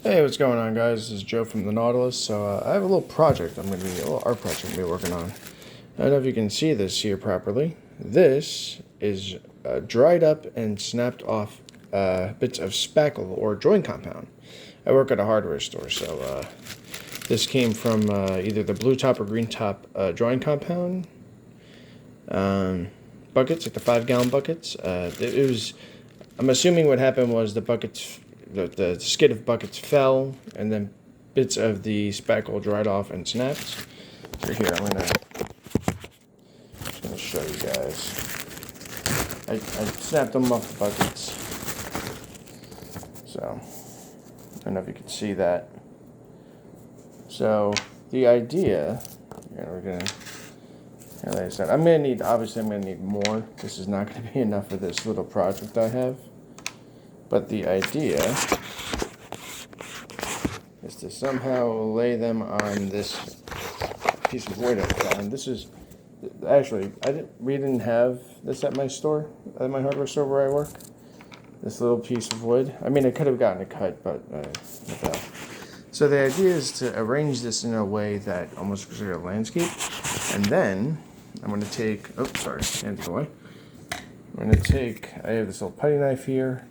Hey, what's going on, guys? This is Joe from the Nautilus. So I have a little project a little art project I'm going to be working on. I don't know if you can see this here properly. This is dried up and snapped off bits of spackle or joint compound. I work at a hardware store, so this came from either the blue top or green top drawing compound buckets, like the 5-gallon buckets. I'm assuming what happened was the buckets. The skid of buckets fell, and then bits of the spackle dried off and snapped. So here, I'm gonna show you guys. I snapped them off the buckets. So, I don't know if you can see that. So, the idea, like I said, obviously I'm gonna need more. This is not gonna be enough for this little project I have. But the idea is to somehow lay them on this piece of wood I found. This is actually we didn't have this at my store, at my hardware store where I work. This little piece of wood. I mean, I could have gotten a cut, but so the idea is to arrange this in a way that almost looks like a landscape, and then I'm going to take. Oh, sorry, hands away. I'm going to take. I have this little putty knife here.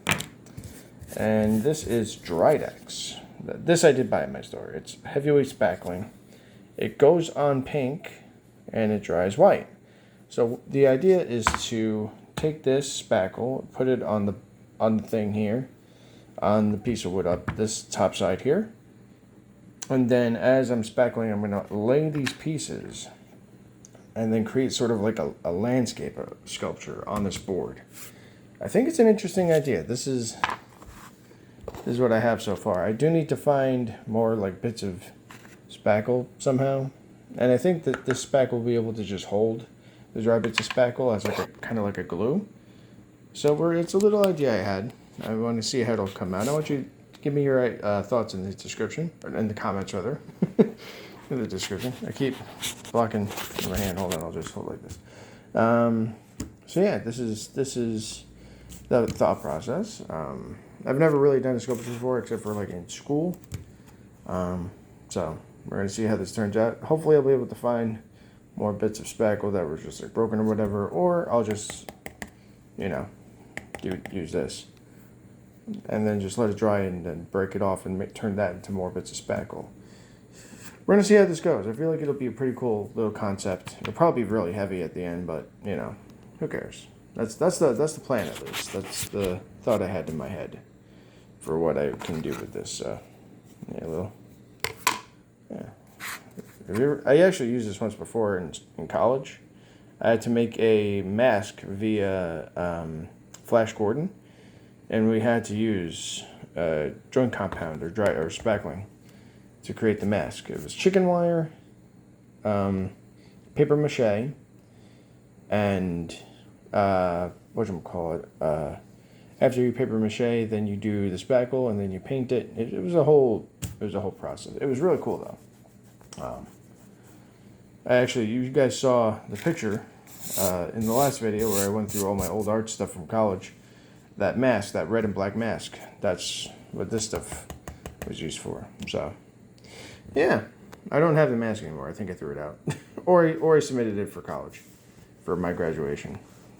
And this is Dridex. This I did buy at my store. It's heavyweight spackling. It goes on pink and it dries white. So the idea is to take this spackle, put it on the thing here, on the piece of wood up this top side here. And then as I'm spackling, I'm going to lay these pieces and then create sort of like a landscape sculpture on this board. I think it's an interesting idea. This is what I have so far. I do need to find more like bits of spackle somehow. And I think that this spackle will be able to just hold the dry bits of spackle as like a kind of like a glue. So it's a little idea I had. I want to see how it'll come out. I want you to give me your thoughts in the description, or in the comments rather. In the description. I keep blocking my hand. Hold on, I'll just hold like this. So yeah, this is the thought process. I've never really done a sculpture before, except for like in school. So we're gonna see how this turns out. Hopefully, I'll be able to find more bits of spackle that were just like broken or whatever, or I'll just, use this, and then just let it dry and then break it off and turn that into more bits of spackle. We're gonna see how this goes. I feel like it'll be a pretty cool little concept. It'll probably be really heavy at the end, but who cares? That's the plan at least. That's the thought I had in my head for what I can do with this. I actually used this once before in college. I had to make a mask via Flash Gordon, and we had to use joint compound or spackling to create the mask. It was chicken wire, paper mache, and after you paper mache, then you do the spackle, and then you paint it. It was a whole process. It was really cool though. You guys saw the picture in the last video where I went through all my old art stuff from college. That mask, that red and black mask, that's what this stuff was used for. So, yeah, I don't have the mask anymore. I think I threw it out, or I submitted it for college, for my graduation.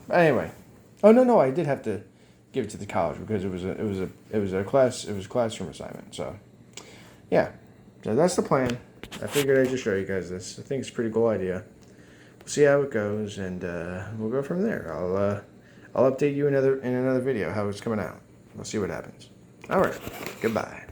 But anyway, no, I did have to give it to the college because it was a classroom assignment. So, yeah, so that's the plan. I figured I'd just show you guys this. I think it's a pretty cool idea. We'll see how it goes, and we'll go from there. I'll update you in another video how it's coming out. We'll see what happens. All right, goodbye.